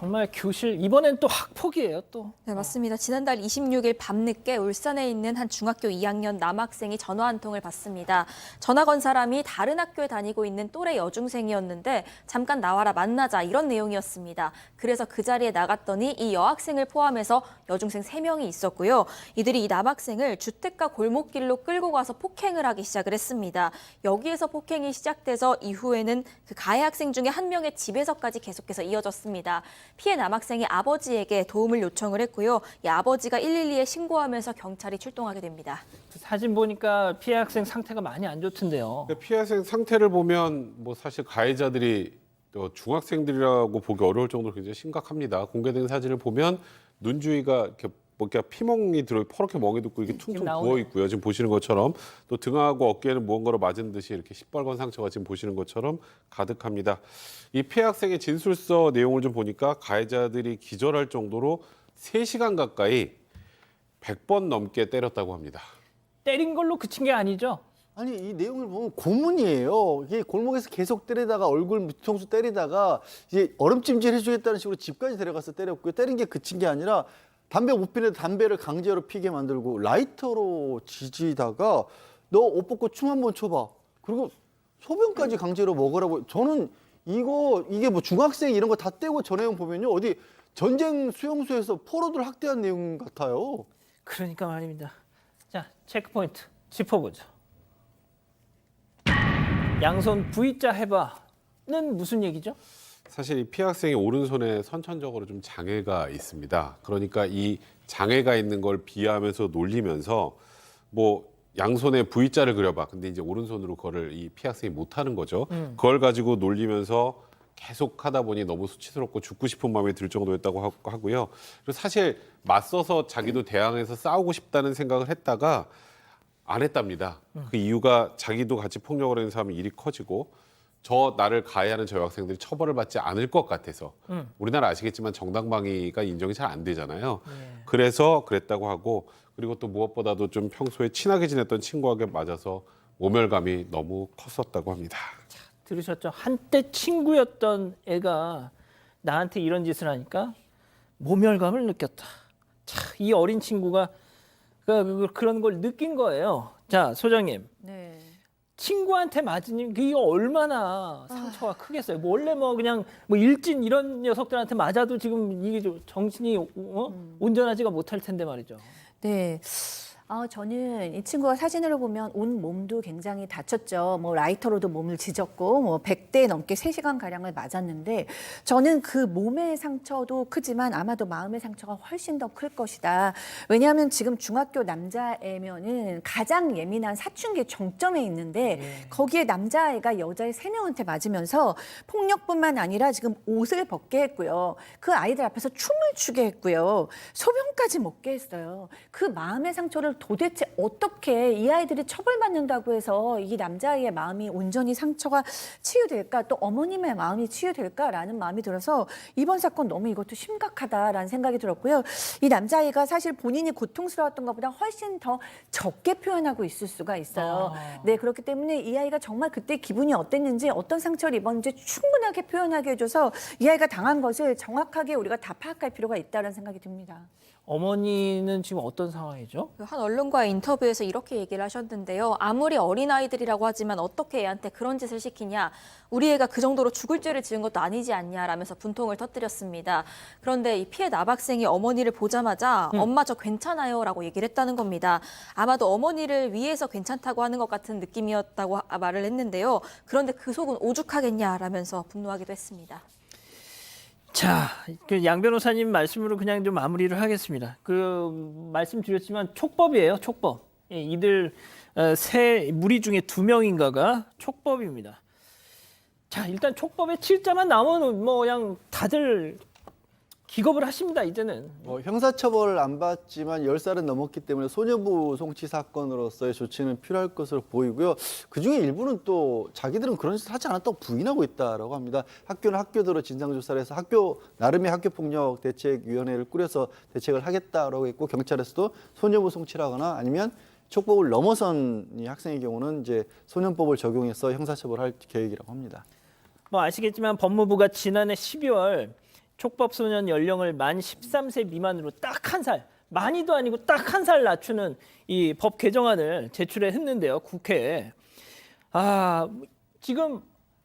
정말 교실 이번엔 또 학폭이에요 또. 네, 맞습니다. 지난달 26일 밤늦게 울산에 있는 한 중학교 2학년 남학생이 전화 한 통을 받습니다. 전화 건 사람이 다른 학교에 다니고 있는 또래 여중생이었는데 잠깐 나와라 만나자 이런 내용이었습니다. 그래서 그 자리에 나갔더니 이 여학생을 포함해서 여중생 3명이 있었고요. 이들이 이 남학생을 주택가 골목길로 끌고 가서 폭행을 하기 시작을 했습니다. 여기에서 폭행이 시작돼서 이후에는 그 가해 학생 중에 한 명의 집에서까지 계속해서 이어졌습니다. 피해 남학생이 아버지에게 도움을 요청을 했고요. 이 아버지가 112에 신고하면서 경찰이 출동하게 됩니다. 그 사진 보니까 피해 학생 상태가 많이 안 좋던데요. 피해 학생 상태를 보면 뭐 사실 가해자들이 중학생들이라고 보기 어려울 정도로 굉장히 심각합니다. 공개된 사진을 보면 눈 주위가 이렇게 뭔가 피멍이 들어 퍼렇게 멍이 돋고 이렇게 퉁퉁 부어 있고요. 지금 보시는 것처럼 또 등하고 어깨에는 무언가로 맞은 듯이 이렇게 시뻘건 상처가 지금 보시는 것처럼 가득합니다. 이 피해 학생의 진술서 내용을 좀 보니까 가해자들이 기절할 정도로 3시간 가까이 100번 넘게 때렸다고 합니다. 때린 걸로 그친 게 아니죠? 아니 이 내용을 보면 고문이에요. 이게 골목에서 계속 때리다가 얼굴 뒤통수 때리다가 이제 얼음찜질 해주겠다는 식으로 집까지 데려가서 때렸고요. 때린 게 그친 게 아니라 담배 못 피는데 담배를 강제로 피게 만들고 라이터로 지지다가 너 옷 벗고 춤 한번 춰봐. 그리고 소변까지 강제로 먹으라고. 저는 이게 뭐 중학생 이런 거 다 떼고 저 내용 보면요. 어디 전쟁 수용소에서 포로들 학대한 내용 같아요. 그러니까 말입니다. 자, 체크포인트 짚어보죠. 양손 V자 해봐는 무슨 얘기죠? 사실 이 피해 학생이 오른손에 선천적으로 좀 장애가 있습니다. 그러니까 이 장애가 있는 걸 비하하면서 놀리면서 뭐 양손에 V자를 그려봐. 근데 이제 오른손으로 그거를 이 피해 학생이 못하는 거죠. 그걸 가지고 놀리면서 계속 하다 보니 너무 수치스럽고 죽고 싶은 마음이 들 정도였다고 하고요. 그리고 사실 맞서서 자기도 대항해서 싸우고 싶다는 생각을 했다가 안 했답니다. 그 이유가 자기도 같이 폭력을 하는 사람이 일이 커지고 나를 가해하는 저 여학생들이 처벌을 받지 않을 것 같아서 우리나라 아시겠지만 정당방위가 인정이 잘 안 되잖아요. 그래서 그랬다고 하고 그리고 또 무엇보다도 좀 평소에 친하게 지냈던 친구에게 맞아서 모멸감이 너무 컸었다고 합니다. 들으셨죠? 한때 친구였던 애가 나한테 이런 짓을 하니까 모멸감을 느꼈다. 참, 이 어린 친구가 그런 걸 느낀 거예요. 자, 소장님. 네. 친구한테 맞으니 그게 얼마나 상처가 크겠어요. 뭐 원래 뭐 그냥 뭐 일진 이런 녀석들한테 맞아도 지금 이게 좀 정신이 온전하지가 못할 텐데 말이죠. 네. 저는 이 친구가 사진으로 보면 온 몸도 굉장히 다쳤죠. 뭐 라이터로도 몸을 지졌고 뭐 100대 넘게 3시간 가량을 맞았는데 저는 그 몸의 상처도 크지만 아마도 마음의 상처가 훨씬 더 클 것이다. 왜냐하면 지금 중학교 남자애면은 가장 예민한 사춘기 정점에 있는데 거기에 남자애가 여자애 3명한테 맞으면서 폭력뿐만 아니라 지금 옷을 벗게 했고요. 그 아이들 앞에서 춤을 추게 했고요. 소변까지 먹게 했어요. 그 마음의 상처를 도대체 어떻게 이 아이들이 처벌받는다고 해서 이 남자아이의 마음이 온전히 상처가 치유될까, 또 어머님의 마음이 치유될까라는 마음이 들어서 이번 사건 너무 이것도 심각하다라는 생각이 들었고요. 이 남자아이가 사실 본인이 고통스러웠던 것보다 훨씬 더 적게 표현하고 있을 수가 있어요. 네, 그렇기 때문에 이 아이가 정말 그때 기분이 어땠는지, 어떤 상처를 입었는지 충분하게 표현하게 해줘서 이 아이가 당한 것을 정확하게 우리가 다 파악할 필요가 있다는 생각이 듭니다. 어머니는 지금 어떤 상황이죠? 한 언론과의 인터뷰에서 이렇게 얘기를 하셨는데요. 아무리 어린아이들이라고 하지만 어떻게 애한테 그런 짓을 시키냐. 우리 애가 그 정도로 죽을 죄를 지은 것도 아니지 않냐라면서 분통을 터뜨렸습니다. 그런데 이 피해 남학생이 어머니를 보자마자 엄마 저 괜찮아요 라고 얘기를 했다는 겁니다. 아마도 어머니를 위해서 괜찮다고 하는 것 같은 느낌이었다고 말을 했는데요. 그런데 그 속은 오죽하겠냐라면서 분노하기도 했습니다. 자, 그 양 변호사님 말씀으로 그냥 좀 마무리를 하겠습니다. 그 말씀드렸지만 촉법이에요, 촉법. 예, 이들 세 무리 중에 2명인가가 촉법입니다. 자, 일단 촉법에 7자만 나오면 뭐 그냥 다들 기겁을 하십니다, 이제는. 형사처벌을 안 받지만 10살은 넘었기 때문에 소녀부 송치 사건으로서의 조치는 필요할 것으로 보이고요. 그중에 일부는 또 자기들은 그런 짓을 하지 않았다고 부인하고 있다라고 합니다. 학교는 학교대로 진상조사를 해서 나름의 학교폭력 대책위원회를 꾸려서 대책을 하겠다라고 했고, 경찰에서도 소녀부 송치라거나 아니면 촉법을 넘어선 이 학생의 경우는 이제 소년법을 적용해서 형사처벌할 계획이라고 합니다. 뭐 아시겠지만 법무부가 지난해 12월 촉법 소년 연령을 만 13세 미만으로 딱 한 살, 많이도 아니고 딱 한 살 낮추는 이 법 개정안을 제출했는데요, 국회에. 지금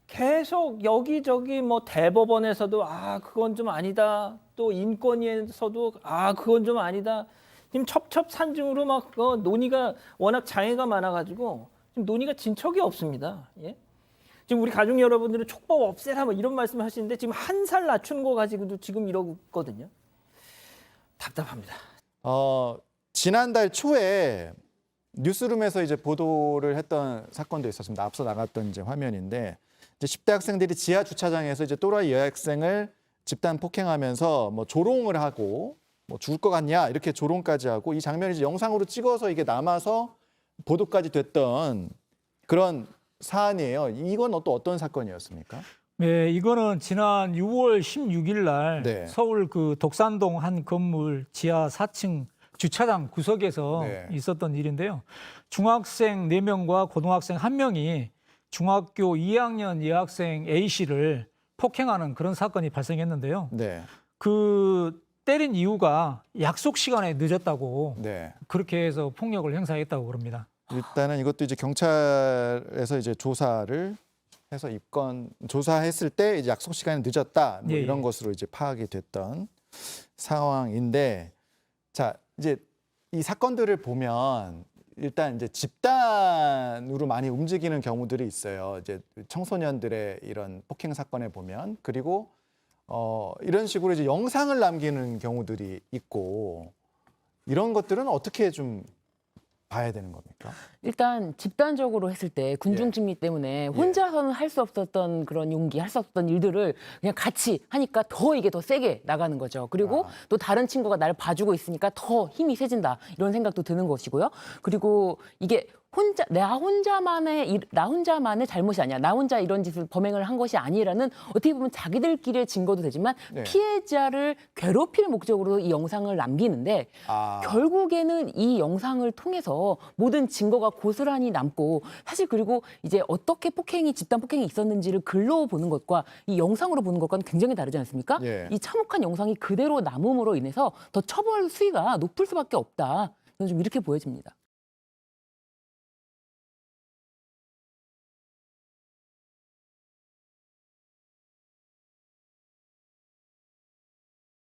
계속 여기저기 뭐 대법원에서도 그건 좀 아니다. 또 인권위에서도 그건 좀 아니다. 지금 첩첩산중으로 막 논의가 워낙 장애가 많아가지고 지금 논의가 진척이 없습니다. 예? 지금 우리 가족 여러분들은 촉법 없애라 뭐 이런 말씀 하시는데 지금 한 살 낮추는 거 가지고도 지금 이러고 있거든요. 답답합니다. 지난달 초에 뉴스룸에서 이제 보도를 했던 사건도 있었습니다. 앞서 나갔던 이제 화면인데 이제 10대 학생들이 지하 주차장에서 이제 또라이 여학생을 집단 폭행하면서 뭐 조롱을 하고 뭐 죽을 것 같냐 이렇게 조롱까지 하고 이 장면이 이제 영상으로 찍어서 이게 남아서 보도까지 됐던 그런 사안이에요. 이건 또 어떤 사건이었습니까? 네, 이거는 지난 6월 16일 날 네. 서울 그 독산동 한 건물 지하 4층 주차장 구석에서 네. 있었던 일인데요. 중학생 4명과 고등학생 1명이 중학교 2학년 여학생 A씨를 폭행하는 그런 사건이 발생했는데요. 네. 그 때린 이유가 약속 시간에 늦었다고 네. 그렇게 해서 폭력을 행사했다고 그럽니다. 일단은 이것도 이제 경찰에서 이제 조사를 해서 조사했을 때 이제 약속 시간이 늦었다 뭐 예, 이런 예. 것으로 이제 파악이 됐던 상황인데 자 이제 이 사건들을 보면 일단 이제 집단으로 많이 움직이는 경우들이 있어요. 이제 청소년들의 이런 폭행 사건에 보면 그리고 이런 식으로 이제 영상을 남기는 경우들이 있고 이런 것들은 어떻게 좀 봐야 되는 겁니까? 일단 집단적으로 했을 때 군중 심리 때문에 혼자서는 할 수 없었던 그런 용기, 할 수 없었던 일들을 그냥 같이 하니까 이게 더 세게 나가는 거죠. 그리고 또 다른 친구가 나를 봐주고 있으니까 더 힘이 세진다. 이런 생각도 드는 것이고요. 그리고 이게 나 혼자만의 잘못이 아니야. 나 혼자 이런 짓을 범행을 한 것이 아니라는 어떻게 보면 자기들끼리의 증거도 되지만 네. 피해자를 괴롭힐 목적으로 이 영상을 남기는데 결국에는 이 영상을 통해서 모든 증거가 고스란히 남고 사실 그리고 이제 어떻게 집단 폭행이 있었는지를 글로 보는 것과 이 영상으로 보는 것과는 굉장히 다르지 않습니까? 예. 이 참혹한 영상이 그대로 남음으로 인해서 더 처벌 수위가 높을 수밖에 없다. 저는 좀 이렇게 보여집니다.